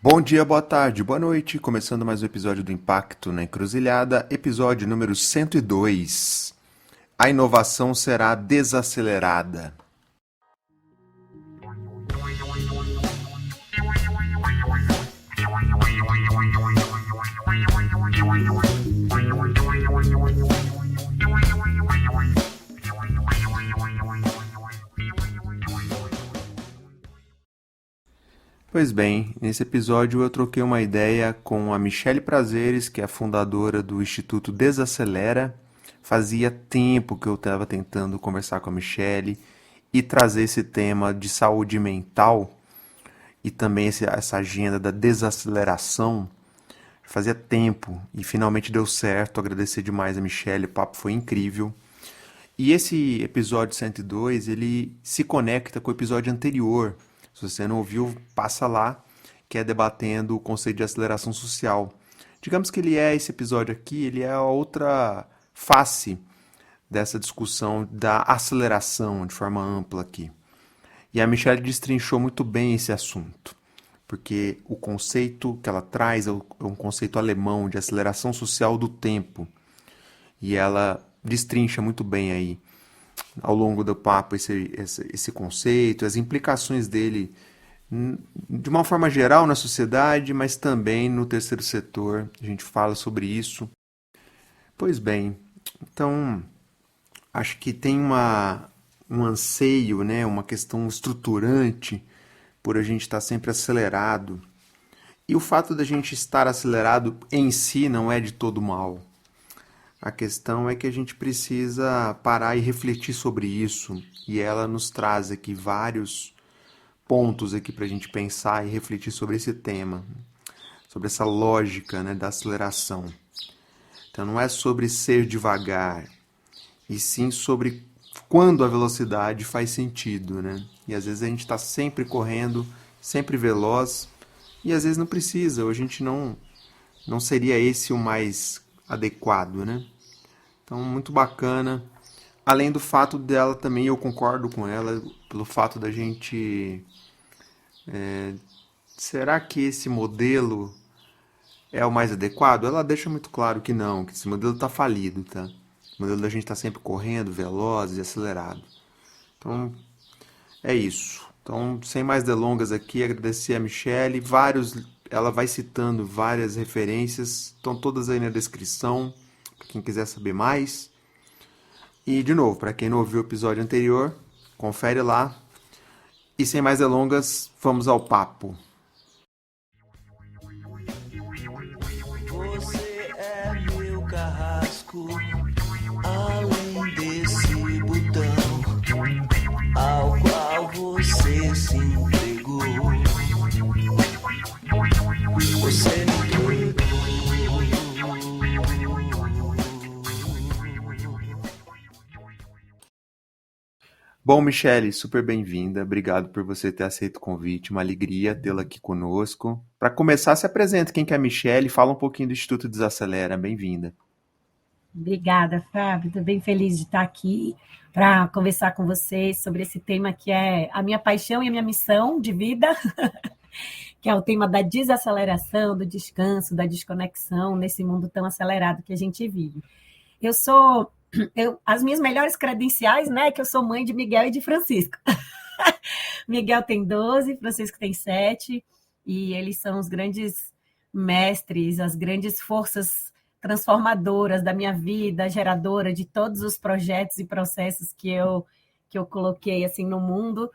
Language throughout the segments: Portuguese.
Bom dia, boa tarde, boa noite. Começando mais um episódio do Impacto na Encruzilhada, episódio número 102. A inovação será desacelerada. Pois bem, nesse episódio eu troquei uma ideia com a Michele Prazeres, que é a fundadora do Instituto Desacelera. Fazia tempo que eu estava tentando conversar com a Michele e trazer esse tema de saúde mental e também essa agenda da desaceleração. Fazia tempo e finalmente deu certo. Agradecer demais a Michele, o papo foi incrível. E esse episódio 102, ele se conecta com o episódio anterior. Se você não ouviu, passa lá, que é debatendo o conceito de aceleração social. Digamos que esse episódio aqui, ele é a outra face dessa discussão da aceleração de forma ampla aqui. E a Michelle destrinchou muito bem esse assunto, porque o conceito que ela traz é um conceito alemão de aceleração social do tempo. E ela destrincha muito bem aí, ao longo do papo, esse conceito, as implicações dele de uma forma geral na sociedade, mas também no terceiro setor. A gente fala sobre isso. Pois bem, então acho que tem um anseio, né, uma questão estruturante por a gente estar sempre acelerado. E o fato da gente estar acelerado em si não é de todo mal. A questão é que a gente precisa parar e refletir sobre isso, e ela nos traz aqui vários pontos aqui para a gente pensar e refletir sobre esse tema, sobre essa lógica, né, da aceleração. Então não é sobre ser devagar, e sim sobre quando a velocidade faz sentido, né? E às vezes a gente está sempre correndo, sempre veloz, e às vezes não precisa, ou a gente não seria esse o mais adequado, né? Então, muito bacana. Além do fato dela também, eu concordo com ela, pelo fato da gente... será que esse modelo é o mais adequado? Ela deixa muito claro que não, que esse modelo está falido, tá? O modelo da gente está sempre correndo, veloz e acelerado. Então, é isso. Então, sem mais delongas aqui, agradecer a Michelle. Ela vai citando várias referências, estão todas aí na descrição, para quem quiser saber mais. E, de novo, para quem não ouviu o episódio anterior, confere lá. E sem mais delongas, vamos ao papo. Você é meu carrasco, além desse botão ao qual você se entregou. Você me entregou. Bom, Michele, super bem-vinda. Obrigado por você ter aceito o convite. Uma alegria tê-la aqui conosco. Para começar, se apresenta quem que é a Michele. Fala um pouquinho do Instituto Desacelera. Bem-vinda. Obrigada, Fábio. Estou bem feliz de estar aqui para conversar com vocês sobre esse tema que é a minha paixão e a minha missão de vida, que é o tema da desaceleração, do descanso, da desconexão nesse mundo tão acelerado que a gente vive. As minhas melhores credenciais, né, que eu sou mãe de Miguel e de Francisco. Miguel tem 12, Francisco tem 7, e eles são os grandes mestres, as grandes forças transformadoras da minha vida, geradora de todos os projetos e processos que eu coloquei assim no mundo,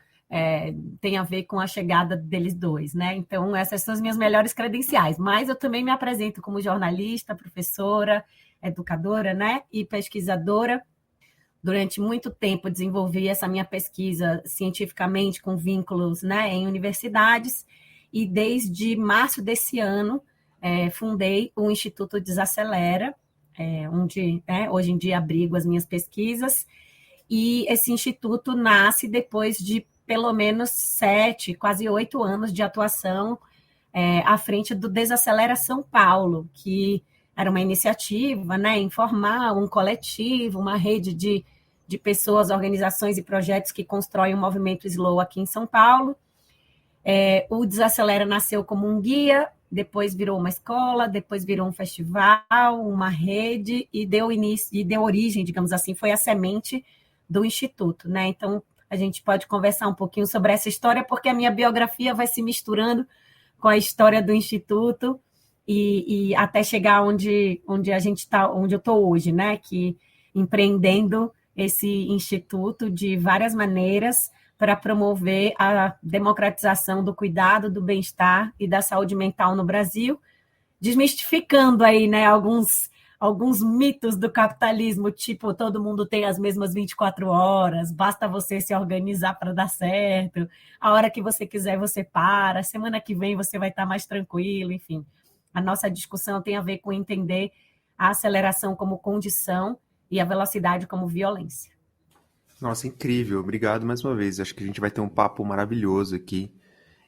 tem a ver com a chegada deles dois, né? Então, essas são as minhas melhores credenciais, mas eu também me apresento como jornalista, professora, educadora, né? E pesquisadora. Durante muito tempo desenvolvi essa minha pesquisa cientificamente com vínculos, né, em universidades, e desde março desse ano fundei o Instituto Desacelera, onde hoje em dia abrigo as minhas pesquisas, e esse instituto nasce depois de pelo menos 7, quase 8 anos de atuação à frente do Desacelera São Paulo, que era uma iniciativa, né, informal, um coletivo, uma rede de pessoas, organizações e projetos que constroem o movimento Slow aqui em São Paulo. O Desacelera nasceu como um guia, depois virou uma escola, depois virou um festival, uma rede e deu início e deu origem, digamos assim, foi a semente do Instituto, né? Então, a gente pode conversar um pouquinho sobre essa história, porque a minha biografia vai se misturando com a história do Instituto e até chegar onde a gente está, onde eu estou hoje, né? Que empreendendo esse instituto de várias maneiras para promover a democratização do cuidado, do bem-estar e da saúde mental no Brasil, desmistificando aí, né, alguns mitos do capitalismo, tipo, todo mundo tem as mesmas 24 horas, basta você se organizar para dar certo, a hora que você quiser você para, semana que vem você vai estar mais tranquilo, enfim. A nossa discussão tem a ver com entender a aceleração como condição e a velocidade como violência. Nossa, incrível. Obrigado mais uma vez. Acho que a gente vai ter um papo maravilhoso aqui.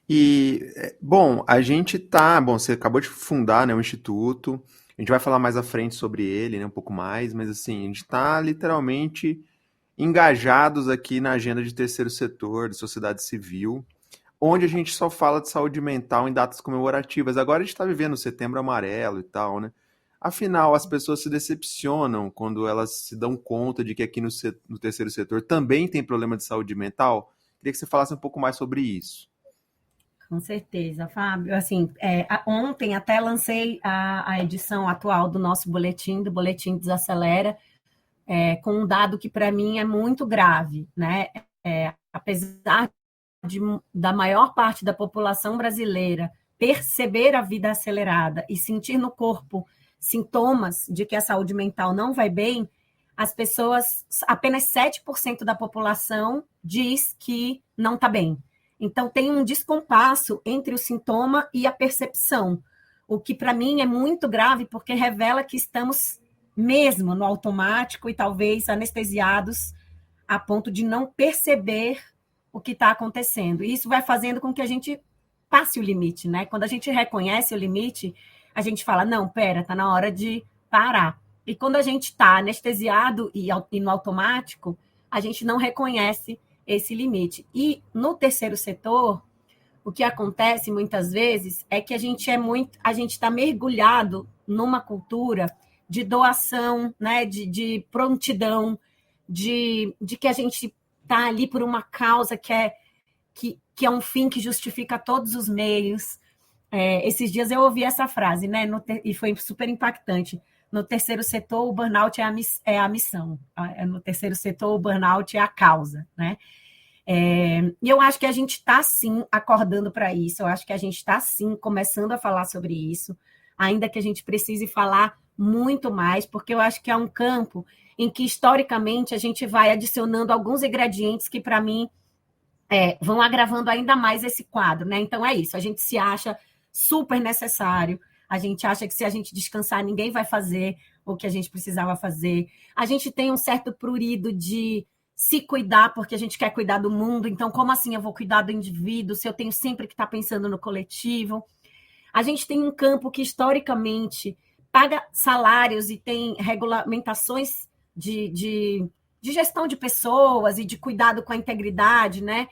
E, bom, a gente tá. Bom, você acabou de fundar, né, o Instituto. A gente vai falar mais à frente sobre ele, né, um pouco mais, mas assim, a gente está literalmente engajados aqui na agenda de terceiro setor, de sociedade civil, onde a gente só fala de saúde mental em datas comemorativas. Agora a gente está vivendo o Setembro Amarelo e tal, né? Afinal, as pessoas se decepcionam quando elas se dão conta de que aqui no terceiro setor também tem problema de saúde mental. Queria que você falasse um pouco mais sobre isso. Com certeza, Fábio. Assim, ontem até lancei a edição atual do nosso boletim, do Boletim Desacelera, com um dado que para mim é muito grave, né? Apesar da maior parte da população brasileira perceber a vida acelerada e sentir no corpo sintomas de que a saúde mental não vai bem, as pessoas, apenas 7% da população diz que não está bem. Então, tem um descompasso entre o sintoma e a percepção, o que para mim é muito grave, porque revela que estamos mesmo no automático e talvez anestesiados a ponto de não perceber o que está acontecendo. E isso vai fazendo com que a gente passe o limite, né? Quando a gente reconhece o limite, a gente fala, não, pera, está na hora de parar. E quando a gente está anestesiado e no automático, a gente não reconhece esse limite. E no terceiro setor, o que acontece muitas vezes é que a gente está mergulhado numa cultura de doação, né, de prontidão, de que a gente está ali por uma causa que é um fim que justifica todos os meios. Esses dias eu ouvi essa frase, né, e foi super impactante. No terceiro setor, o burnout é a missão. No terceiro setor, o burnout é a causa, né? E eu acho que a gente está, sim, acordando para isso. Eu acho que a gente está, sim, começando a falar sobre isso, ainda que a gente precise falar muito mais, porque eu acho que é um campo em que, historicamente, a gente vai adicionando alguns ingredientes que, para mim, vão agravando ainda mais esse quadro, né? Então, é isso. A gente se acha super necessário. A gente acha que se a gente descansar, ninguém vai fazer o que a gente precisava fazer. A gente tem um certo prurido de se cuidar, porque a gente quer cuidar do mundo. Então, como assim eu vou cuidar do indivíduo se eu tenho sempre que estar pensando no coletivo? A gente tem um campo que, historicamente, paga salários e tem regulamentações de gestão de pessoas e de cuidado com a integridade, né?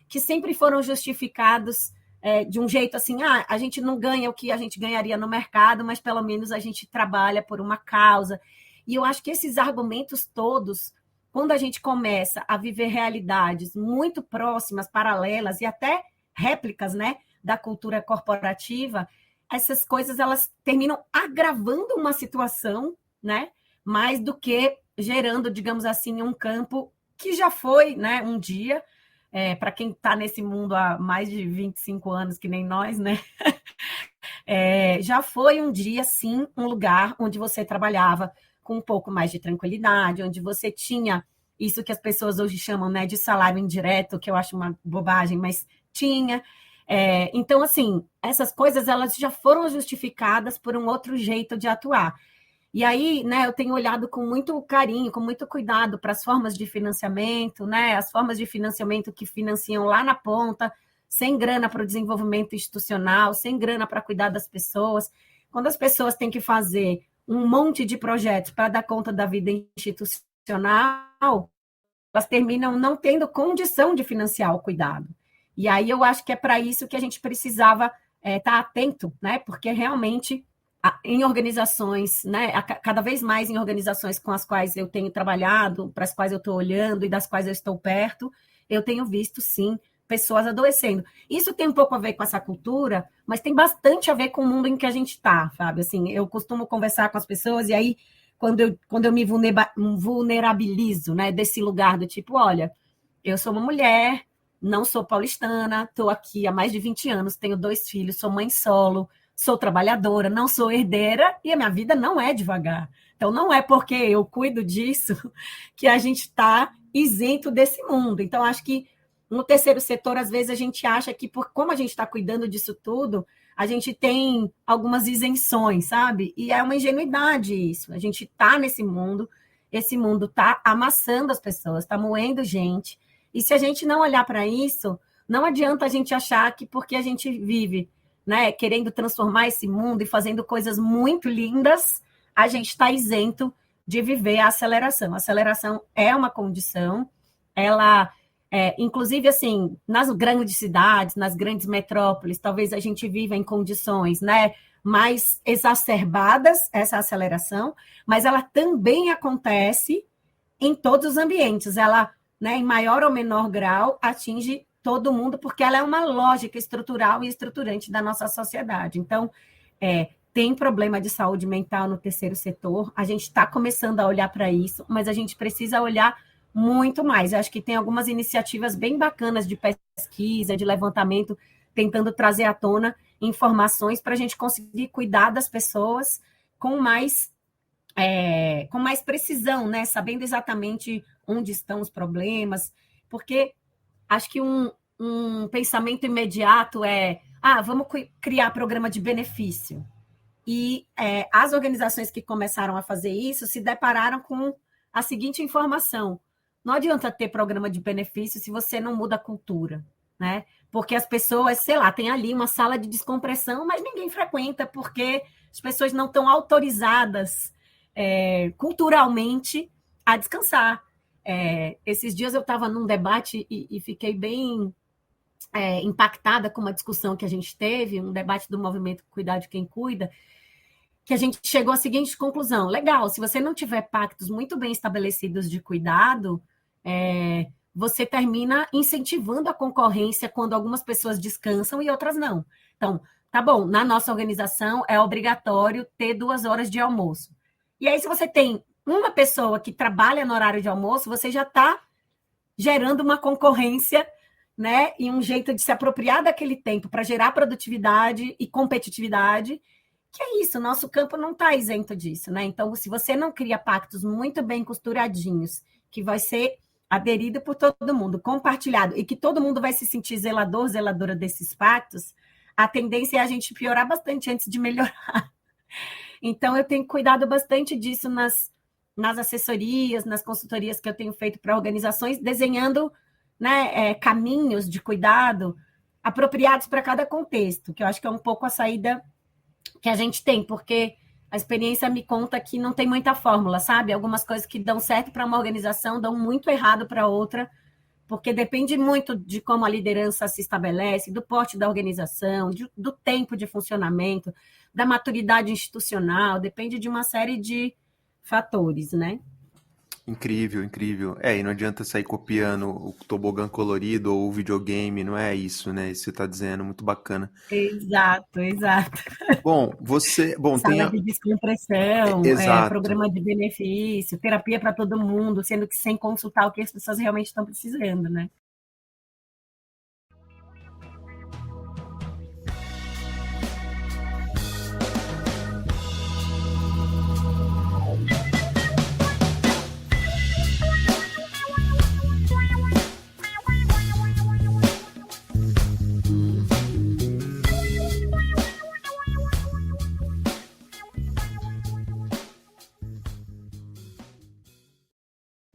Que sempre foram justificados de um jeito assim, a gente não ganha o que a gente ganharia no mercado, mas pelo menos a gente trabalha por uma causa. E eu acho que esses argumentos todos, quando a gente começa a viver realidades muito próximas, paralelas e até réplicas, né, da cultura corporativa, essas coisas elas terminam agravando uma situação, né, mais do que gerando, digamos assim, um campo que já foi, né, um dia, para quem está nesse mundo há mais de 25 anos, que nem nós, né? Já foi um dia, sim, um lugar onde você trabalhava com um pouco mais de tranquilidade, onde você tinha isso que as pessoas hoje chamam, né, de salário indireto, que eu acho uma bobagem, mas tinha. Então, assim, essas coisas elas já foram justificadas por um outro jeito de atuar. E aí, né, eu tenho olhado com muito carinho, com muito cuidado para as formas de financiamento, né, as formas de financiamento que financiam lá na ponta, sem grana para o desenvolvimento institucional, sem grana para cuidar das pessoas. Quando as pessoas têm que fazer um monte de projetos para dar conta da vida institucional, elas terminam não tendo condição de financiar o cuidado. E aí eu acho que é para isso que a gente precisava estar atento, né? Porque realmente em organizações, né? Cada vez mais em organizações com as quais eu tenho trabalhado, para as quais eu estou olhando e das quais eu estou perto, eu tenho visto, sim, pessoas adoecendo. Isso tem um pouco a ver com essa cultura, mas tem bastante a ver com o mundo em que a gente está, sabe? Assim, eu costumo conversar com as pessoas e aí, quando eu me vulnerabilizo, né, desse lugar do tipo, olha, eu sou uma mulher, não sou paulistana, estou aqui há mais de 20 anos, tenho 2 filhos, sou mãe solo, sou trabalhadora, não sou herdeira e a minha vida não é devagar. Então, não é porque eu cuido disso que a gente está isento desse mundo. Então, acho que no terceiro setor, às vezes, a gente acha que, como a gente está cuidando disso tudo, a gente tem algumas isenções, sabe? E é uma ingenuidade isso. A gente está nesse mundo, esse mundo está amassando as pessoas, está moendo gente. E se a gente não olhar para isso, não adianta a gente achar que porque a gente vive, né, querendo transformar esse mundo e fazendo coisas muito lindas, a gente está isento de viver a aceleração. A aceleração é uma condição, ela inclusive, assim, nas grandes cidades, nas grandes metrópoles, talvez a gente viva em condições, né, mais exacerbadas, essa aceleração, mas ela também acontece em todos os ambientes. Ela, né, em maior ou menor grau, atinge todo mundo, porque ela é uma lógica estrutural e estruturante da nossa sociedade. Então, tem problema de saúde mental no terceiro setor, a gente está começando a olhar para isso, mas a gente precisa olhar muito mais. Eu acho que tem algumas iniciativas bem bacanas de pesquisa, de levantamento, tentando trazer à tona informações para a gente conseguir cuidar das pessoas com mais precisão, né? Sabendo exatamente onde estão os problemas, porque acho que um pensamento imediato vamos criar programa de benefício. E as organizações que começaram a fazer isso se depararam com a seguinte informação: não adianta ter programa de benefício se você não muda a cultura, né? Porque as pessoas, sei lá, tem ali uma sala de descompressão, mas ninguém frequenta porque as pessoas não estão autorizadas culturalmente a descansar. Esses dias eu estava num debate e fiquei bem impactada com uma discussão que a gente teve, um debate do movimento Cuidar de Quem Cuida, que a gente chegou à seguinte conclusão: legal, se você não tiver pactos muito bem estabelecidos de cuidado, você termina incentivando a concorrência quando algumas pessoas descansam e outras não. Então, tá bom, na nossa organização é obrigatório ter 2 horas de almoço. E aí, se você tem uma pessoa que trabalha no horário de almoço, você já está gerando uma concorrência, né? E um jeito de se apropriar daquele tempo para gerar produtividade e competitividade, que é isso, nosso campo não está isento disso, né? Então, se você não cria pactos muito bem costuradinhos, que vai ser aderido por todo mundo, compartilhado, e que todo mundo vai se sentir zelador, zeladora desses pactos, a tendência é a gente piorar bastante antes de melhorar. Então, eu tenho cuidado bastante disso nas assessorias, nas consultorias que eu tenho feito para organizações, desenhando, né, caminhos de cuidado apropriados para cada contexto, que eu acho que é um pouco a saída que a gente tem, porque a experiência me conta que não tem muita fórmula, sabe? Algumas coisas que dão certo para uma organização dão muito errado para outra, porque depende muito de como a liderança se estabelece, do porte da organização, do tempo de funcionamento, da maturidade institucional, depende de uma série de fatores, né? Incrível, incrível. E não adianta sair copiando o tobogã colorido ou o videogame, não é isso, né? Isso que você tá dizendo, muito bacana. Exato, exato. Bom, tem Sala de descompressão, exato. programa de benefício, terapia para todo mundo, sendo que sem consultar o que as pessoas realmente estão precisando, né?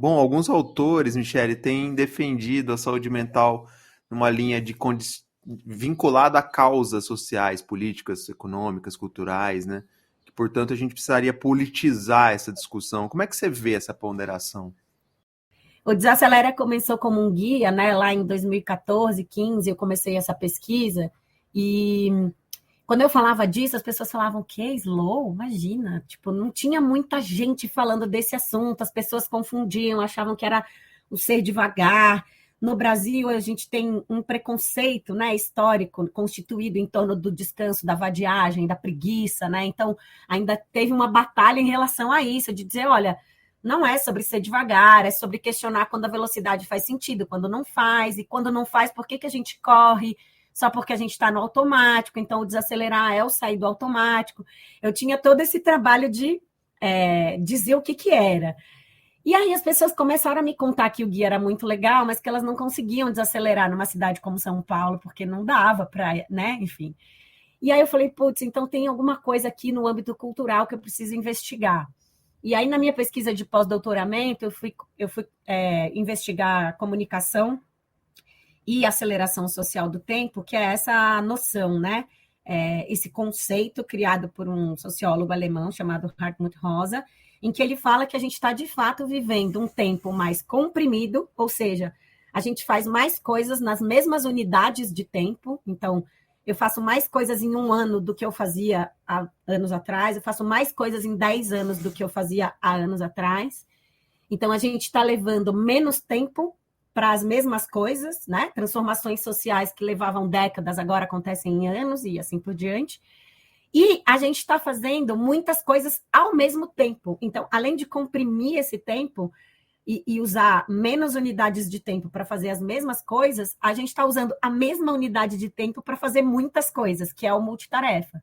Bom, alguns autores, Michele, têm defendido a saúde mental numa linha de vinculada a causas sociais, políticas, econômicas, culturais, né? Que, portanto, a gente precisaria politizar essa discussão. Como é que você vê essa ponderação? O Desacelera começou como um guia, né? Lá em 2014, 15, eu comecei essa pesquisa e quando eu falava disso, as pessoas falavam, que slow? Imagina, tipo, não tinha muita gente falando desse assunto, as pessoas confundiam, achavam que era o ser devagar. No Brasil, a gente tem um preconceito, né, histórico constituído em torno do descanso, da vadiagem, da preguiça, né? Então, ainda teve uma batalha em relação a isso, de dizer, olha, não é sobre ser devagar, é sobre questionar quando a velocidade faz sentido, quando não faz, e quando não faz, por que que a gente corre? Só porque a gente está no automático, então o desacelerar é o sair do automático. Eu tinha todo esse trabalho de dizer o que que era. E aí as pessoas começaram a me contar que o guia era muito legal, mas que elas não conseguiam desacelerar numa cidade como São Paulo, porque não dava para, né, enfim. E aí eu falei, putz, então tem alguma coisa aqui no âmbito cultural que eu preciso investigar. E aí na minha pesquisa de pós-doutoramento, eu fui investigar comunicação e aceleração social do tempo, que é essa noção, né? Esse conceito criado por um sociólogo alemão chamado Hartmut Rosa, em que ele fala que a gente está, de fato, vivendo um tempo mais comprimido, ou seja, a gente faz mais coisas nas mesmas unidades de tempo. Então, eu faço mais coisas em um ano do que eu fazia há anos atrás, eu faço mais coisas em 10 anos do que eu fazia há anos atrás. Então, a gente está levando menos tempo para as mesmas coisas, né? Transformações sociais que levavam décadas agora acontecem em anos e assim por diante. E a gente está fazendo muitas coisas ao mesmo tempo. Então, além de comprimir esse tempo e usar menos unidades de tempo para fazer as mesmas coisas, a gente está usando a mesma unidade de tempo para fazer muitas coisas, que é o multitarefa.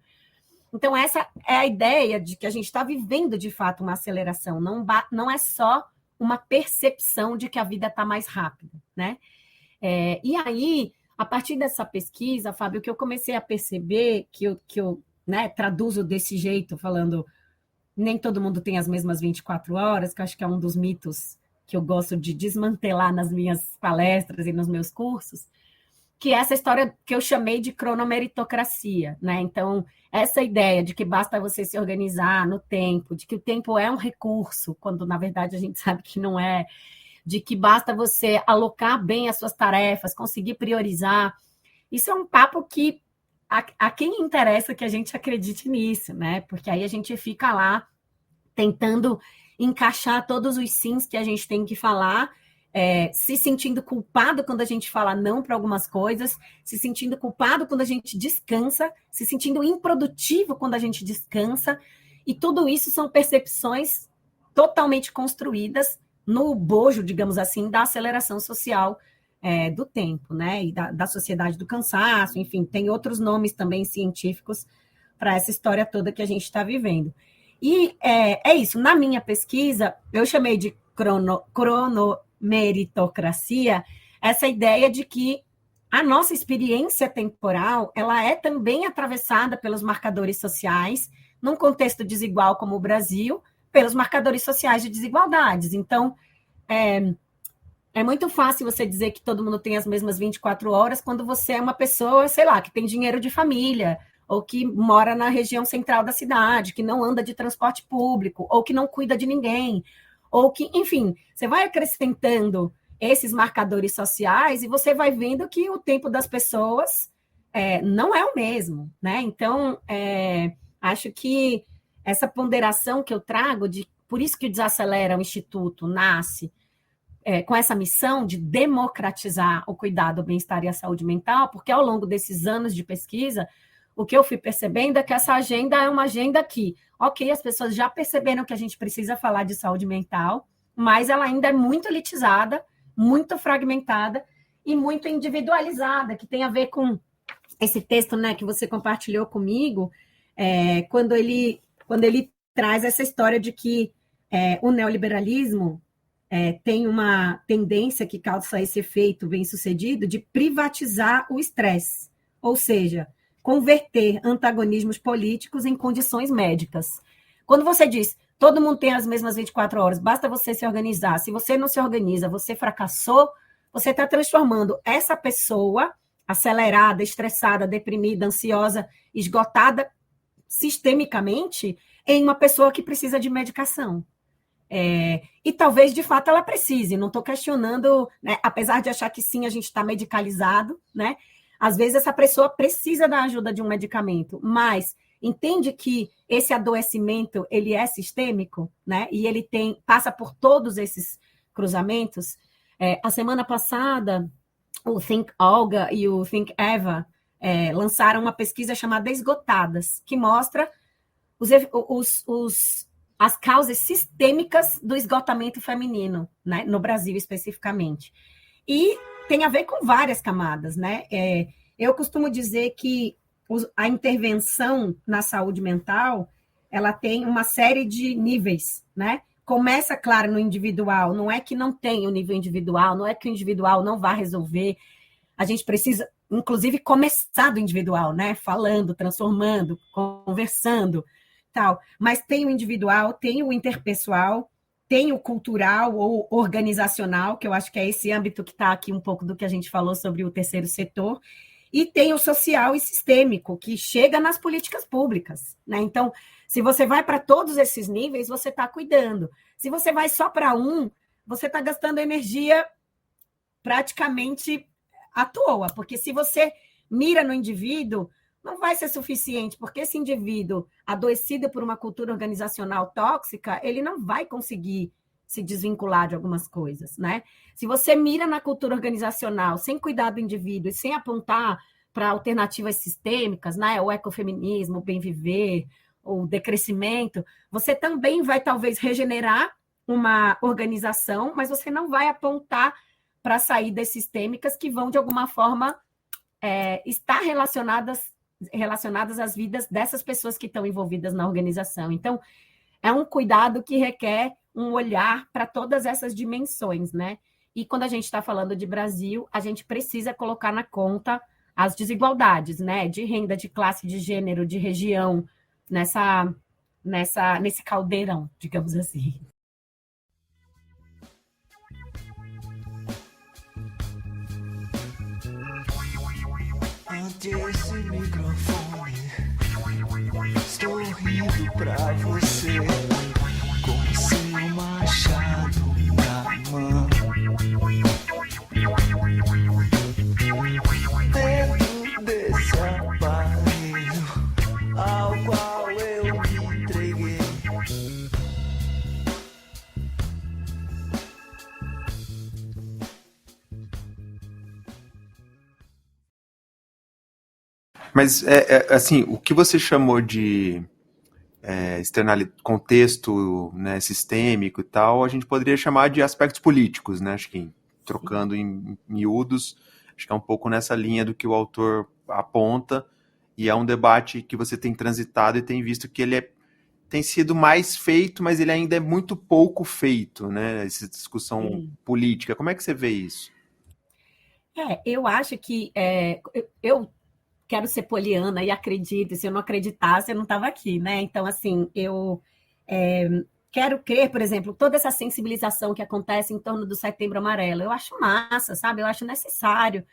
Então, essa é a ideia de que a gente está vivendo, de fato, uma aceleração. Não é só uma percepção de que a vida está mais rápida, né? E aí, a partir dessa pesquisa, Fábio, que eu comecei a perceber, que eu né, traduzo desse jeito, falando nem todo mundo tem as mesmas 24 horas, que eu acho que é um dos mitos que eu gosto de desmantelar nas minhas palestras e nos meus cursos, que é essa história que eu chamei de cronomeritocracia, né? Então, essa ideia de que basta você se organizar no tempo, de que o tempo é um recurso, quando na verdade a gente sabe que não é, de que basta você alocar bem as suas tarefas, conseguir priorizar. Isso é um papo que a quem interessa que a gente acredite nisso, né? Porque aí a gente fica lá tentando encaixar todos os sims que a gente tem que falar, se sentindo culpado quando a gente fala não para algumas coisas, se sentindo culpado quando a gente descansa, se sentindo improdutivo quando a gente descansa, e tudo isso são percepções totalmente construídas no bojo, digamos assim, da aceleração social do tempo, né? E da sociedade do cansaço, enfim, tem outros nomes também científicos para essa história toda que a gente está vivendo. E é isso, na minha pesquisa, eu chamei de cronomeritocracia essa ideia de que a nossa experiência temporal, ela é também atravessada pelos marcadores sociais, num contexto desigual como o Brasil, pelos marcadores sociais de desigualdades. Então, é muito fácil você dizer que todo mundo tem as mesmas 24 horas quando você é uma pessoa, sei lá, que tem dinheiro de família, ou que mora na região central da cidade, que não anda de transporte público, ou que não cuida de ninguém, ou que, enfim, você vai acrescentando esses marcadores sociais e você vai vendo que o tempo das pessoas não é o mesmo, né? Então, acho que essa ponderação que eu trago, por isso que o Desacelera, o Instituto, nasce com essa missão de democratizar o cuidado, o bem-estar e a saúde mental, porque ao longo desses anos de pesquisa, o que eu fui percebendo é que essa agenda é uma agenda que, ok, as pessoas já perceberam que a gente precisa falar de saúde mental, mas ela ainda é muito elitizada, muito fragmentada e muito individualizada, que tem a ver com esse texto, né, que você compartilhou comigo, quando ele traz essa história de que o neoliberalismo tem uma tendência que causa esse efeito bem-sucedido de privatizar o estresse, ou seja, converter antagonismos políticos em condições médicas. Quando você diz, todo mundo tem as mesmas 24 horas, basta você se organizar, se você não se organiza, você fracassou, você está transformando essa pessoa acelerada, estressada, deprimida, ansiosa, esgotada, sistemicamente, em uma pessoa que precisa de medicação. E talvez, de fato, ela precise. Não estou questionando, né? Apesar de achar que sim, a gente está medicalizado, né? Às vezes essa pessoa precisa da ajuda de um medicamento, mas entende que esse adoecimento ele é sistêmico, né? E ele passa por todos esses cruzamentos. A semana passada, o Think Olga e o Think Eva lançaram uma pesquisa chamada Esgotadas, que mostra as causas sistêmicas do esgotamento feminino, né, no Brasil especificamente. E tem a ver com várias camadas, né? Eu costumo dizer que a intervenção na saúde mental, ela tem uma série de níveis, né? Começa, claro, no individual, não é que não tem o nível individual, não é que o individual não vai resolver. A gente precisa, inclusive, começar do individual, né? Falando, transformando, conversando, tal. Mas tem o individual, tem o interpessoal, tem o cultural ou organizacional, que eu acho que é esse âmbito que está aqui um pouco do que a gente falou sobre o terceiro setor, e tem o social e sistêmico, que chega nas políticas públicas, né? Então, se você vai para todos esses níveis, você está cuidando. Se você vai só para um, você está gastando energia praticamente à toa, porque se você mira no indivíduo, não vai ser suficiente, porque esse indivíduo adoecido por uma cultura organizacional tóxica, ele não vai conseguir se desvincular de algumas coisas, né? Se você mira na cultura organizacional sem cuidar do indivíduo e sem apontar para alternativas sistêmicas, né? O ecofeminismo, o bem viver, o decrescimento, você também vai talvez regenerar uma organização, mas você não vai apontar para saídas sistêmicas que vão, de alguma forma, estar relacionadas às vidas dessas pessoas que estão envolvidas na organização. Então, é um cuidado que requer um olhar para todas essas dimensões, né? E quando a gente está falando de Brasil, a gente precisa colocar na conta as desigualdades, né? De renda, de classe, de gênero, de região, nesse caldeirão, digamos assim. Ante esse microfone, estou rindo pra você, com seu machado na mão. Dentro desse aparelho ao qual eu me entreguei. Mas, assim, o que você chamou de contexto, né, sistêmico e tal, a gente poderia chamar de aspectos políticos, né? Acho que trocando em miúdos, acho que é um pouco nessa linha do que o autor aponta, e é um debate que você tem transitado e tem visto que ele tem sido mais feito, mas ele ainda é muito pouco feito, né? Essa discussão política. Como é que você vê isso? Eu acho que eu quero ser poliana e acredito, se eu não acreditasse, eu não estava aqui, né? Então, assim, eu quero crer, por exemplo, toda essa sensibilização que acontece em torno do Setembro Amarelo. Eu acho massa, sabe? Eu acho necessário.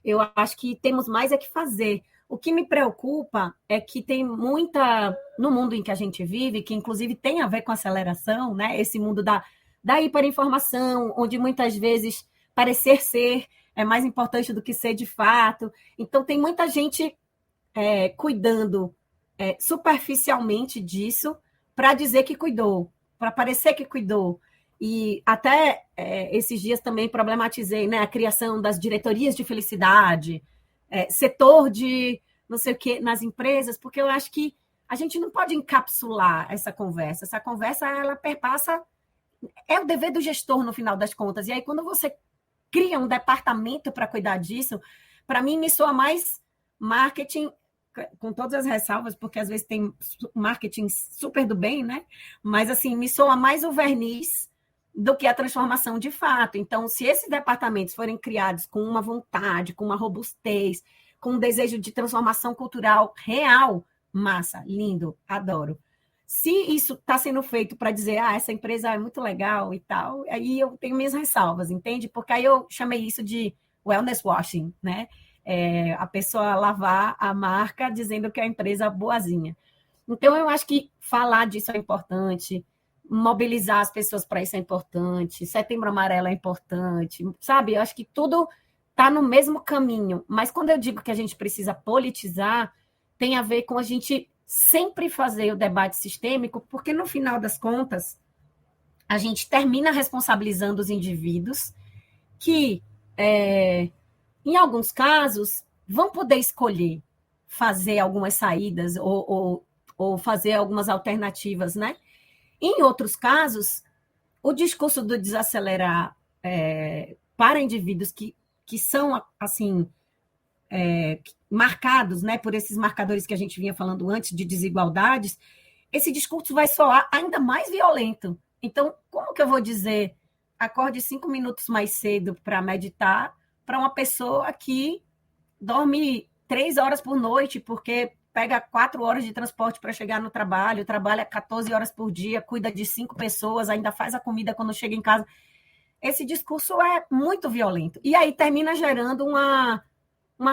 Eu acho que temos mais que fazer. O que me preocupa é que tem muita, no mundo em que a gente vive, que inclusive tem a ver com aceleração, né? Esse mundo da hiperinformação, onde muitas vezes parecer ser é mais importante do que ser de fato. Então, tem muita gente cuidando superficialmente disso para dizer que cuidou, para parecer que cuidou. E até esses dias também problematizei, né, a criação das diretorias de felicidade, setor de não sei o que nas empresas, porque eu acho que a gente não pode encapsular essa conversa. Essa conversa, ela perpassa... É o dever do gestor, no final das contas. E aí, quando você cria um departamento para cuidar disso, para mim me soa mais marketing, com todas as ressalvas, porque às vezes tem marketing super do bem, né? Mas assim, me soa mais o verniz do que a transformação de fato. Então, se esses departamentos forem criados com uma vontade, com uma robustez, com um desejo de transformação cultural real, massa, lindo, adoro. Se isso está sendo feito para dizer, essa empresa é muito legal e tal, aí eu tenho minhas ressalvas, entende? Porque aí eu chamei isso de wellness washing, né? A pessoa lavar a marca dizendo que é a empresa boazinha. Então, eu acho que falar disso é importante, mobilizar as pessoas para isso é importante, Setembro Amarelo é importante, sabe? Eu acho que tudo está no mesmo caminho, mas quando eu digo que a gente precisa politizar, tem a ver com a gente sempre fazer o debate sistêmico, porque no final das contas, a gente termina responsabilizando os indivíduos que, em alguns casos, vão poder escolher fazer algumas saídas ou fazer algumas alternativas, né? Em outros casos, o discurso do desacelerar para indivíduos que são, assim, marcados, né, por esses marcadores que a gente vinha falando antes de desigualdades, esse discurso vai soar ainda mais violento. Então, como que eu vou dizer acorde 5 minutos mais cedo para meditar para uma pessoa que dorme 3 horas por noite porque pega 4 horas de transporte para chegar no trabalho, trabalha 14 horas por dia, cuida de 5 pessoas, ainda faz a comida quando chega em casa. Esse discurso é muito violento. E aí termina gerando uma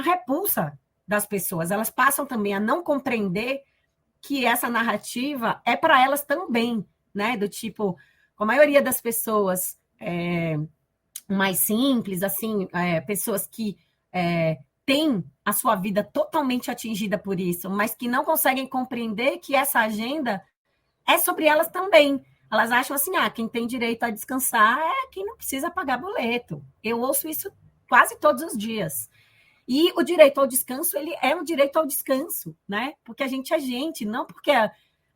repulsa das pessoas. Elas passam também a não compreender que essa narrativa é para elas também, né? Do tipo, a maioria das pessoas mais simples, assim, pessoas que têm a sua vida totalmente atingida por isso, mas que não conseguem compreender que essa agenda é sobre elas também. Elas acham assim, quem tem direito a descansar é quem não precisa pagar boleto. Eu ouço isso quase todos os dias. E o direito ao descanso, ele é um direito ao descanso, né? Porque a gente é gente, não porque a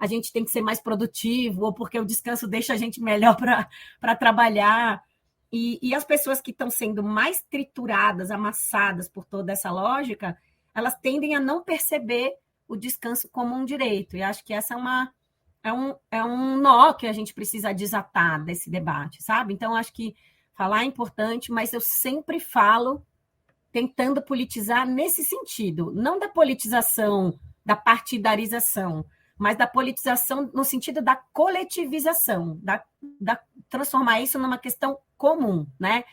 gente tem que ser mais produtivo ou porque o descanso deixa a gente melhor para trabalhar. E as pessoas que estão sendo mais trituradas, amassadas por toda essa lógica, elas tendem a não perceber o descanso como um direito. E acho que essa é um nó que a gente precisa desatar desse debate, sabe? Então, acho que falar é importante, mas eu sempre falo tentando politizar nesse sentido, não da politização, da partidarização, mas da politização no sentido da coletivização, da transformar isso numa questão comum, né?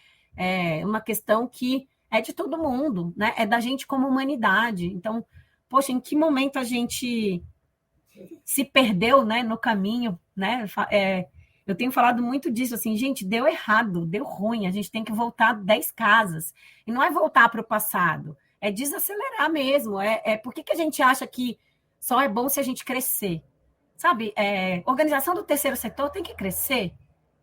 Uma questão que é de todo mundo, né? É da gente como humanidade. Então, poxa, em que momento a gente se perdeu, né, no caminho, né? Eu tenho falado muito disso, assim, gente, deu errado, deu ruim, a gente tem que voltar 10 casas. E não é voltar para o passado, é desacelerar mesmo. Por que a gente acha que só é bom se a gente crescer? Sabe, organização do terceiro setor tem que crescer.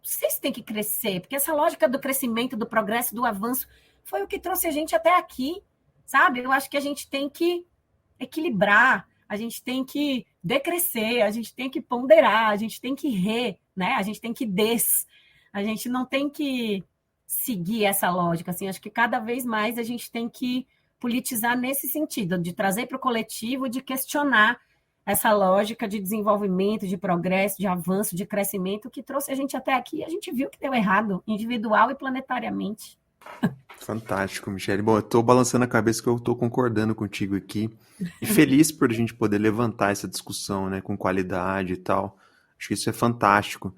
Vocês têm que crescer, porque essa lógica do crescimento, do progresso, do avanço, foi o que trouxe a gente até aqui, sabe? Eu acho que a gente tem que equilibrar, a gente tem que decrescer, a gente tem que ponderar, a gente tem que né? A gente tem que a gente não tem que seguir essa lógica, assim, acho que cada vez mais a gente tem que politizar nesse sentido, de trazer para o coletivo, de questionar essa lógica de desenvolvimento, de progresso, de avanço, de crescimento que trouxe a gente até aqui, e a gente viu que deu errado, individual e planetariamente. Fantástico, Michele. Bom, eu estou balançando a cabeça que eu estou concordando contigo aqui. E feliz por a gente poder levantar essa discussão, né, com qualidade e tal. Acho que isso é fantástico.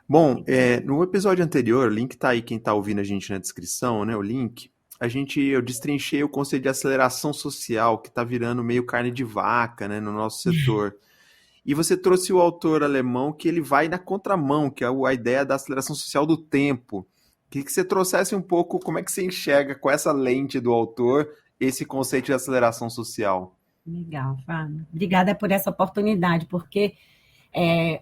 Bom, no episódio anterior, o link tá aí, quem tá ouvindo a gente na descrição, né, o link, eu destrinchei o conceito de aceleração social, que tá virando meio carne de vaca, né, no nosso setor. E você trouxe o autor alemão que ele vai na contramão, que é a ideia da aceleração social do tempo. Queria que você trouxesse um pouco como é que você enxerga com essa lente do autor esse conceito de aceleração social. Legal, Fábio. Obrigada por essa oportunidade, porque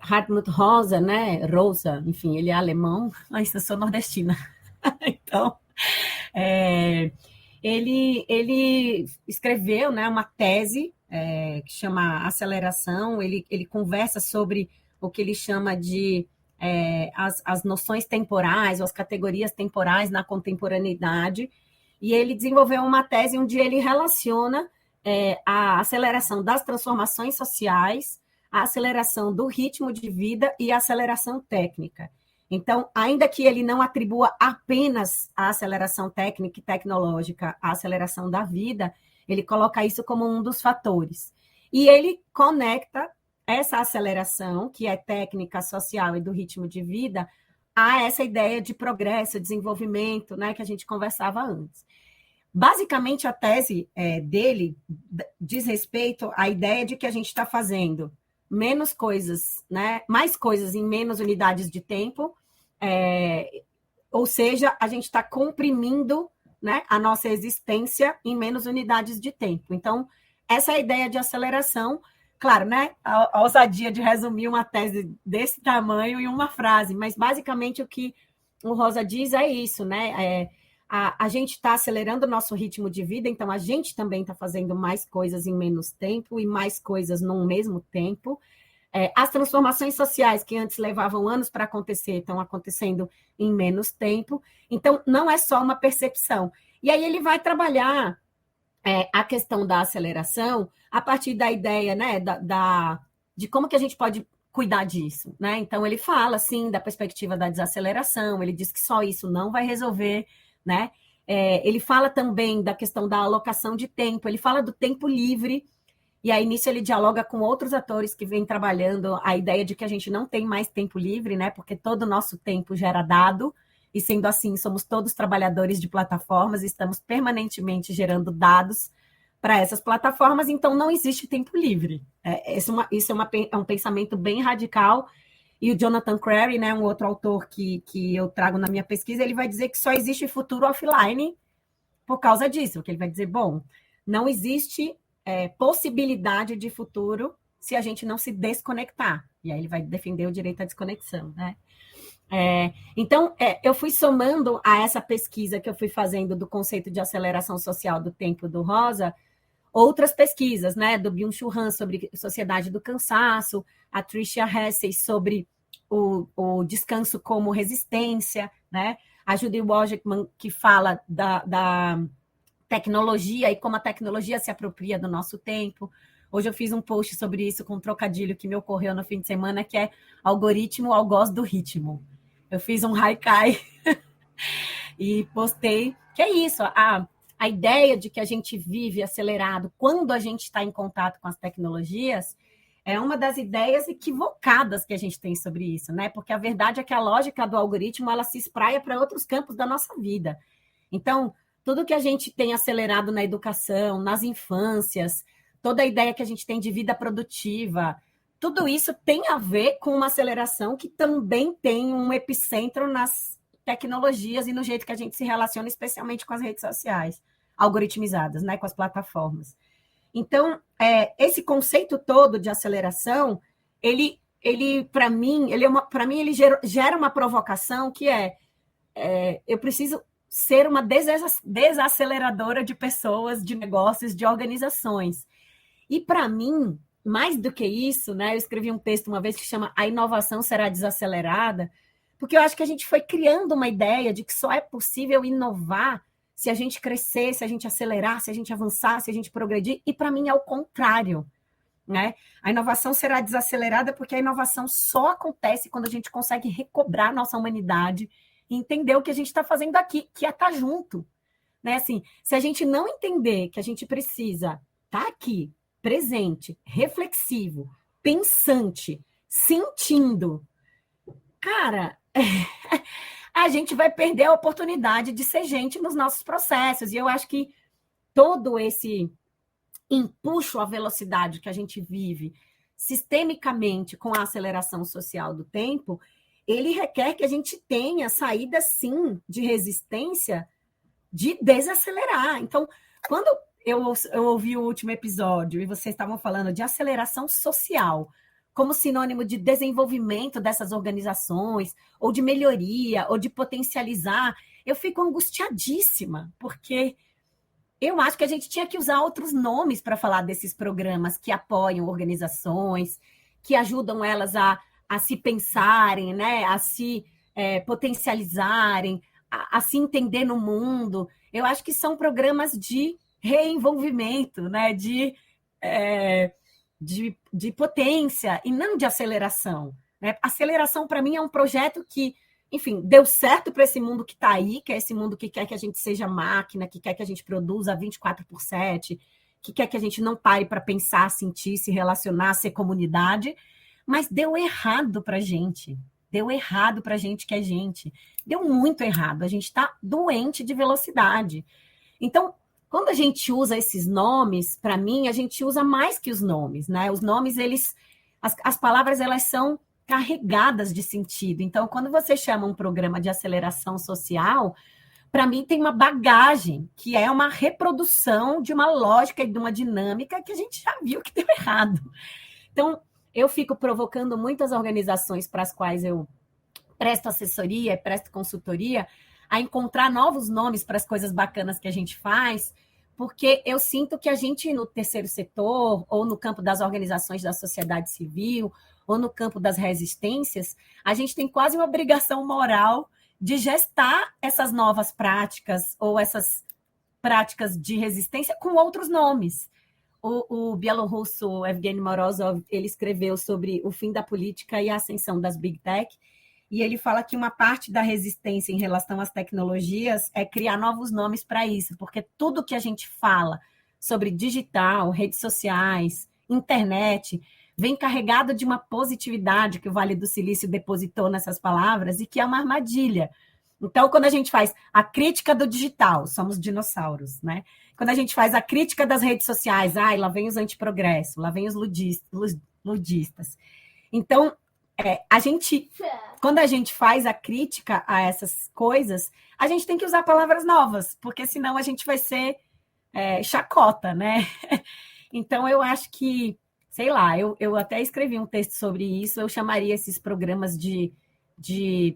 Hartmut Rosa, né? Rosa, enfim, ele é alemão, mas eu sou nordestina. Então, ele escreveu, né, uma tese que chama Aceleração. Ele conversa sobre o que ele chama de as noções temporais, ou as categorias temporais na contemporaneidade, e ele desenvolveu uma tese onde ele relaciona a aceleração das transformações sociais, a aceleração do ritmo de vida e a aceleração técnica. Então, ainda que ele não atribua apenas a aceleração técnica e tecnológica à aceleração da vida, ele coloca isso como um dos fatores. E ele conecta essa aceleração, que é técnica, social e do ritmo de vida, a essa ideia de progresso, desenvolvimento, né, que a gente conversava antes. Basicamente, a tese dele diz respeito à ideia de que a gente está fazendo menos coisas, né, mais coisas em menos unidades de tempo, ou seja, a gente está comprimindo, né, a nossa existência em menos unidades de tempo. Então, essa é a ideia de aceleração. Claro, né, a ousadia de resumir uma tese desse tamanho em uma frase, mas basicamente o que o Rosa diz é isso, né? A gente está acelerando o nosso ritmo de vida, então a gente também está fazendo mais coisas em menos tempo e mais coisas num mesmo tempo. As transformações sociais que antes levavam anos para acontecer estão acontecendo em menos tempo. Então, não é só uma percepção. E aí ele vai trabalhar a questão da aceleração a partir da ideia, né, de como que a gente pode cuidar disso, né? Então, ele fala, sim, da perspectiva da desaceleração, ele diz que só isso não vai resolver, né? Ele fala também da questão da alocação de tempo, ele fala do tempo livre, e aí nisso ele dialoga com outros atores que vêm trabalhando a ideia de que a gente não tem mais tempo livre, né? Porque todo o nosso tempo gera dado, e sendo assim, somos todos trabalhadores de plataformas, e estamos permanentemente gerando dados para essas plataformas, então não existe tempo livre. Isso é um pensamento bem radical. E o Jonathan Crary, né, um outro autor que eu trago na minha pesquisa, ele vai dizer que só existe futuro offline por causa disso, porque ele vai dizer, bom, não existe possibilidade de futuro se a gente não se desconectar. E aí ele vai defender o direito à desconexão, né? Então, eu fui somando a essa pesquisa que eu fui fazendo do conceito de aceleração social do tempo do Rosa, outras pesquisas, né, do Byung-Chul Han sobre sociedade do cansaço, a Tricia Hessey sobre o descanso como resistência, né, a Judy Wojcikman que fala da tecnologia e como a tecnologia se apropria do nosso tempo. Hoje eu fiz um post sobre isso com um trocadilho que me ocorreu no fim de semana, que é algoritmo algoz do ritmo. Eu fiz um haikai e postei, que é isso, a ideia de que a gente vive acelerado quando a gente está em contato com as tecnologias é uma das ideias equivocadas que a gente tem sobre isso, né? Porque a verdade é que a lógica do algoritmo ela se espraia para outros campos da nossa vida. Então, tudo que a gente tem acelerado na educação, nas infâncias, toda a ideia que a gente tem de vida produtiva, tudo isso tem a ver com uma aceleração que também tem um epicentro nas tecnologias e no jeito que a gente se relaciona, especialmente com as redes sociais, algoritmizadas, né, com as plataformas. Então, esse conceito todo de aceleração, ele para mim, ele gera uma provocação que eu preciso ser uma desaceleradora de pessoas, de negócios, de organizações. E para mim, mais do que isso, né, eu escrevi um texto uma vez que chama A Inovação Será Desacelerada, porque eu acho que a gente foi criando uma ideia de que só é possível inovar se a gente crescer, se a gente acelerar, se a gente avançar, se a gente progredir, e para mim é o contrário, né? A inovação será desacelerada porque a inovação só acontece quando a gente consegue recobrar nossa humanidade e entender o que a gente está fazendo aqui, que é estar junto, né? Assim, se a gente não entender que a gente precisa estar aqui, presente, reflexivo, pensante, sentindo, cara, a gente vai perder a oportunidade de ser gente nos nossos processos. E eu acho que todo esse empuxo à velocidade que a gente vive sistemicamente com a aceleração social do tempo, ele requer que a gente tenha saída, sim, de resistência, de desacelerar. Então, quando eu ouvi o último episódio e vocês estavam falando de aceleração social como sinônimo de desenvolvimento dessas organizações, ou de melhoria, ou de potencializar, eu fico angustiadíssima, porque eu acho que a gente tinha que usar outros nomes para falar desses programas que apoiam organizações, que ajudam elas a se pensarem, né, a se potencializarem, a se entender no mundo. Eu acho que são programas de reenvolvimento, né, de potência e não de aceleração, né? Aceleração, para mim, é um projeto que, enfim, deu certo para esse mundo que está aí, que é esse mundo que quer que a gente seja máquina, que quer que a gente produza 24/7, que quer que a gente não pare para pensar, sentir, se relacionar, ser comunidade, mas deu errado para a gente. Deu errado para a gente que é gente. Deu muito errado. A gente está doente de velocidade. Então, quando a gente usa esses nomes, para mim, a gente usa mais que os nomes, né? Os nomes, as palavras, elas são carregadas de sentido. Então, quando você chama um programa de aceleração social, para mim tem uma bagagem, que é uma reprodução de uma lógica e de uma dinâmica que a gente já viu que deu errado. Então, eu fico provocando muitas organizações para as quais eu presto assessoria, presto consultoria, a encontrar novos nomes para as coisas bacanas que a gente faz, porque eu sinto que a gente, no terceiro setor, ou no campo das organizações da sociedade civil, ou no campo das resistências, a gente tem quase uma obrigação moral de gestar essas novas práticas, ou essas práticas de resistência com outros nomes. O bielorrusso Evgeny Morozov, ele escreveu sobre o fim da política e a ascensão das Big Tech, e ele fala que uma parte da resistência em relação às tecnologias é criar novos nomes para isso, porque tudo que a gente fala sobre digital, redes sociais, internet, vem carregado de uma positividade que o Vale do Silício depositou nessas palavras e que é uma armadilha. Então, quando a gente faz a crítica do digital, somos dinossauros, né? Quando a gente faz a crítica das redes sociais, lá vem os antiprogresso, lá vem os ludistas. Então, quando a gente faz a crítica a essas coisas, a gente tem que usar palavras novas, porque senão a gente vai ser chacota, né? Então, eu acho que, sei lá, eu até escrevi um texto sobre isso, eu chamaria esses programas de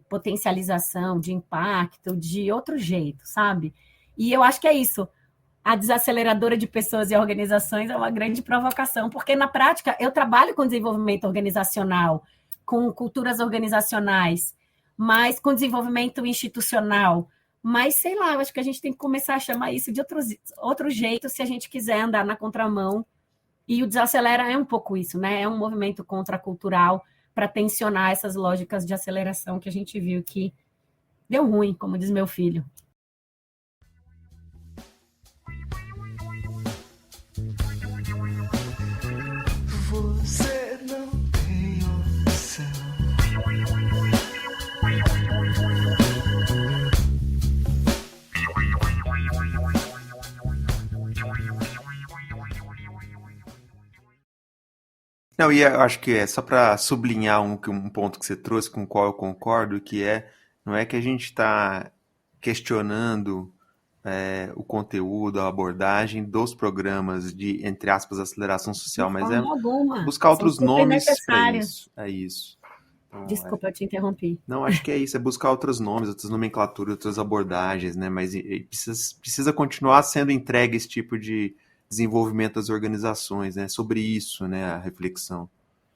potencialização, de impacto, de outro jeito, sabe? E eu acho que é isso. A desaceleradora de pessoas e organizações é uma grande provocação, porque na prática eu trabalho com desenvolvimento organizacional, com culturas organizacionais, mas com desenvolvimento institucional. Mas, sei lá, eu acho que a gente tem que começar a chamar isso de outro jeito se a gente quiser andar na contramão. E o Desacelera é um pouco isso, né? É um movimento contracultural para tensionar essas lógicas de aceleração que a gente viu que deu ruim, como diz meu filho. Você não tem opção. Não, e eu acho que é só para sublinhar um ponto que você trouxe, com o qual eu concordo, que não é que a gente está questionando o conteúdo, a abordagem dos programas de, entre aspas, aceleração social, mas é buscar outros nomes para isso. É isso. Então, desculpa, eu te interrompi. Não, acho que é isso, é buscar outros nomes, outras nomenclaturas, outras abordagens, né? Mas precisa continuar sendo entregue esse tipo de desenvolvimento das organizações, né? Sobre isso, né? A reflexão.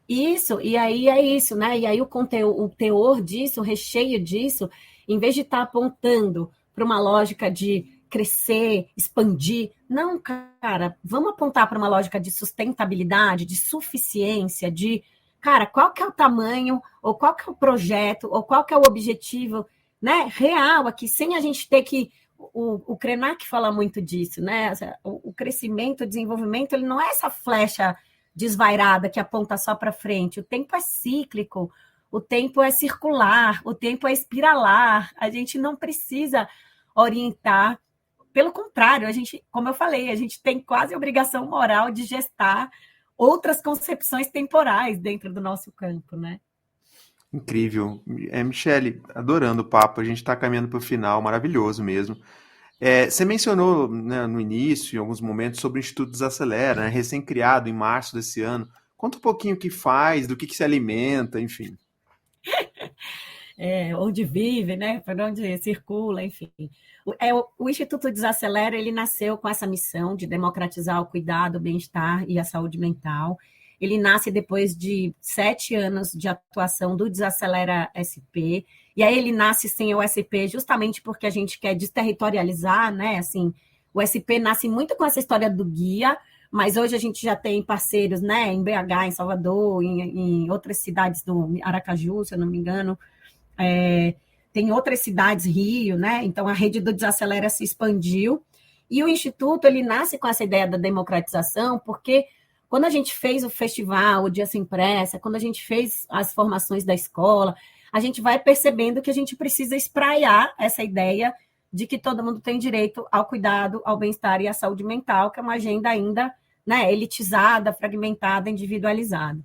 Isso, e aí é isso, né? E aí o teor disso, o recheio disso, em vez de estar apontando para uma lógica de crescer, expandir, não, cara, vamos apontar para uma lógica de sustentabilidade, de suficiência, de, cara, qual que é o tamanho, ou qual que é o projeto, ou qual que é o objetivo, né, real aqui, sem a gente ter que... O Krenak fala muito disso, né? O crescimento, o desenvolvimento, ele não é essa flecha desvairada que aponta só para frente. O tempo é cíclico, o tempo é circular, o tempo é espiralar. A gente não precisa orientar. Pelo contrário, a gente, como eu falei, a gente tem quase a obrigação moral de gestar outras concepções temporais dentro do nosso campo, né? Incrível. Michele, adorando o papo, a gente está caminhando para o final, maravilhoso mesmo. Você mencionou, né, no início, em alguns momentos, sobre o Instituto Desacelera, né, recém-criado em março desse ano. Conta um pouquinho o que faz, do que se alimenta, enfim. Onde vive, né, por onde circula, enfim. O Instituto Desacelera, ele nasceu com essa missão de democratizar o cuidado, o bem-estar e a saúde mental. Ele nasce depois de 7 anos de atuação do Desacelera SP, e aí ele nasce sem o SP justamente porque a gente quer desterritorializar, né? Assim, o SP nasce muito com essa história do guia, mas hoje a gente já tem parceiros, né? Em BH, em Salvador, em outras cidades do Aracaju, se eu não me engano, tem outras cidades, Rio, né? Então, a rede do Desacelera se expandiu. E o Instituto, ele nasce com essa ideia da democratização, porque quando a gente fez o festival, o Dia Sem Pressa, quando a gente fez as formações da escola, a gente vai percebendo que a gente precisa espraiar essa ideia de que todo mundo tem direito ao cuidado, ao bem-estar e à saúde mental, que é uma agenda ainda, né, elitizada, fragmentada, individualizada.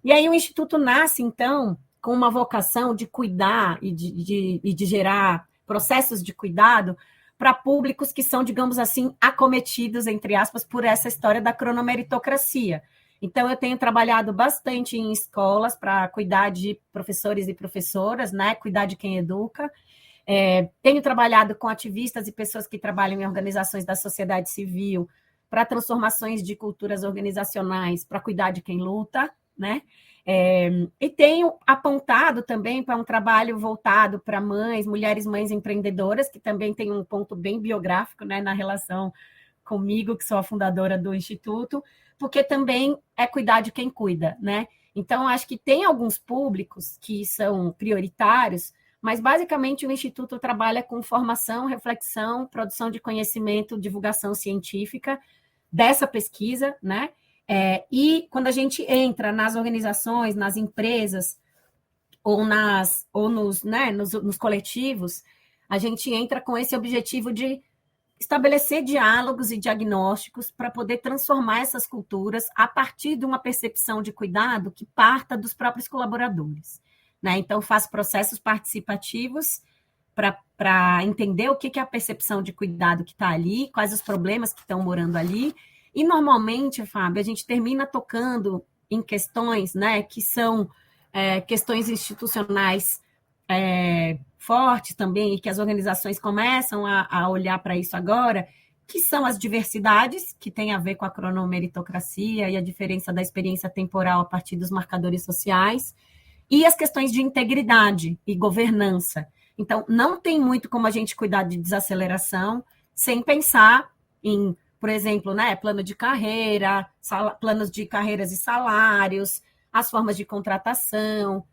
E aí o Instituto nasce, então, com uma vocação de cuidar e de gerar processos de cuidado para públicos que são, digamos assim, acometidos, entre aspas, por essa história da cronomeritocracia. Então, eu tenho trabalhado bastante em escolas para cuidar de professores e professoras, né? Cuidar de quem educa. Tenho trabalhado com ativistas e pessoas que trabalham em organizações da sociedade civil para transformações de culturas organizacionais, para cuidar de quem luta, né? E tenho apontado também para um trabalho voltado para mães, mulheres mães empreendedoras, que também tem um ponto bem biográfico, né, na relação comigo, que sou a fundadora do Instituto, porque também é cuidar de quem cuida, né? Então, acho que tem alguns públicos que são prioritários, mas basicamente o Instituto trabalha com formação, reflexão, produção de conhecimento, divulgação científica dessa pesquisa, né? E quando a gente entra nas organizações, nas empresas, ou nos coletivos, a gente entra com esse objetivo de estabelecer diálogos e diagnósticos para poder transformar essas culturas a partir de uma percepção de cuidado que parta dos próprios colaboradores, né? Então, faço processos participativos para entender o que é a percepção de cuidado que está ali, quais os problemas que estão morando ali. E, normalmente, Fábio, a gente termina tocando em questões, né, que são questões institucionais fortes também, e que as organizações começam a olhar para isso agora, que são as diversidades, que tem a ver com a cronomeritocracia e a diferença da experiência temporal a partir dos marcadores sociais, e as questões de integridade e governança. Então, não tem muito como a gente cuidar de desaceleração sem pensar em, por exemplo, né, plano de carreira, planos de carreiras e salários, as formas de contratação,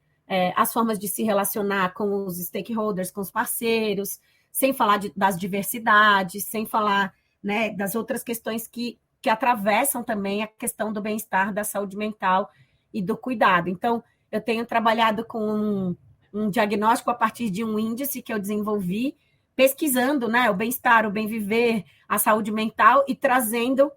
as formas de se relacionar com os stakeholders, com os parceiros, sem falar das diversidades, sem falar, né, das outras questões que atravessam também a questão do bem-estar, da saúde mental e do cuidado. Então, eu tenho trabalhado com um diagnóstico a partir de um índice que eu desenvolvi, pesquisando, né, o bem-estar, o bem-viver, a saúde mental e trazendo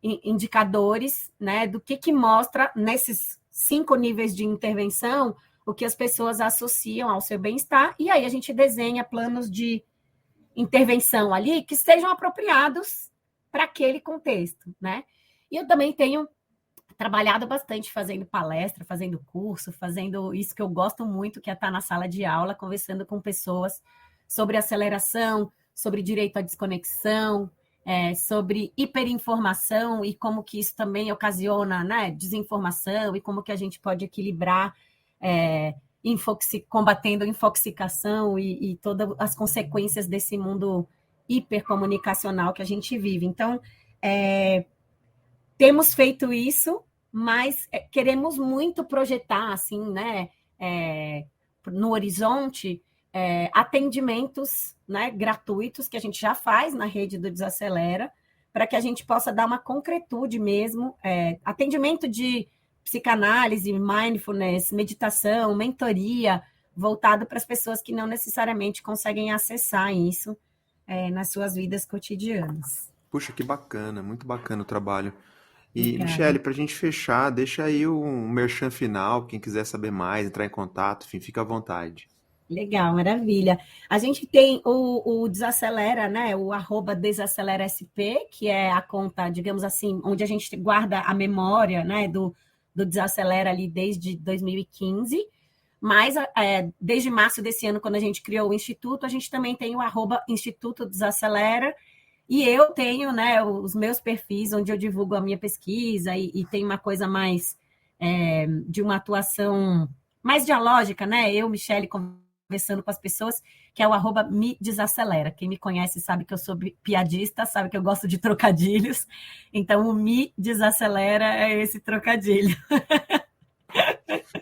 indicadores, né, do que mostra nesses 5 níveis de intervenção o que as pessoas associam ao seu bem-estar, e aí a gente desenha planos de intervenção ali que sejam apropriados para aquele contexto, né? E eu também tenho trabalhado bastante fazendo palestra, fazendo curso, fazendo isso que eu gosto muito, que é estar na sala de aula, conversando com pessoas sobre aceleração, sobre direito à desconexão, sobre hiperinformação e como que isso também ocasiona, né, desinformação e como que a gente pode equilibrar combatendo a infoxicação e todas as consequências desse mundo hipercomunicacional que a gente vive. Então, temos feito isso, mas queremos muito projetar, assim, né, no horizonte, atendimentos, né, gratuitos que a gente já faz na rede do Desacelera, para que a gente possa dar uma concretude mesmo, atendimento de psicanálise, mindfulness, meditação, mentoria, voltado para as pessoas que não necessariamente conseguem acessar isso nas suas vidas cotidianas. Puxa, que bacana, muito bacana o trabalho. E, Obrigada. Michele, para a gente fechar, deixa aí um merchan final, quem quiser saber mais, entrar em contato, enfim, fica à vontade. Legal, maravilha. A gente tem o Desacelera, né? O @DesaceleraSP, que é a conta, digamos assim, onde a gente guarda a memória, né, do Desacelera ali desde 2015. Mas desde março desse ano, quando a gente criou o Instituto, a gente também tem o @Instituto Desacelera. E eu tenho, né, os meus perfis onde eu divulgo a minha pesquisa e tem uma coisa mais de uma atuação mais dialógica, né? Eu, Michele, conversando com as pessoas, que é o @me desacelera. Quem me conhece sabe que eu sou piadista, sabe que eu gosto de trocadilhos. Então, o me desacelera é esse trocadilho.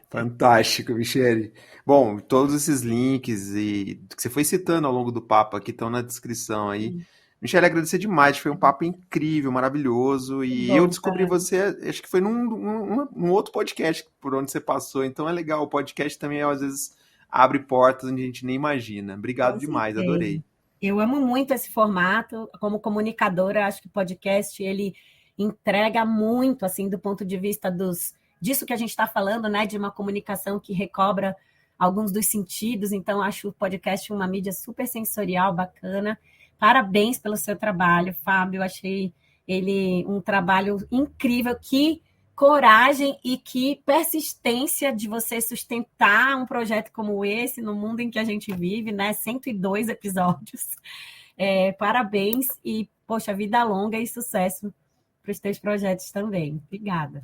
Fantástico, Michele. Bom, todos esses links e que você foi citando ao longo do papo aqui estão na descrição aí. Michele, agradecer demais, foi um papo incrível, maravilhoso. Que E eu bom, descobri Fábio. você, acho que foi num outro podcast por onde você passou. Então é legal, o podcast também às vezes abre portas onde a gente nem imagina. Obrigado Com demais, certeza. adorei. Eu amo muito esse formato. Como comunicadora, acho que o podcast ele entrega muito, assim, do ponto de vista disso que a gente está falando, né? De uma comunicação que recobra alguns dos sentidos. Então, acho o podcast uma mídia super sensorial, bacana. Parabéns pelo seu trabalho, Fábio. Eu achei ele um trabalho incrível. Que coragem e que persistência de você sustentar um projeto como esse no mundo em que a gente vive, né? 102 episódios. Parabéns e, poxa, vida longa e sucesso para os teus projetos também. Obrigada.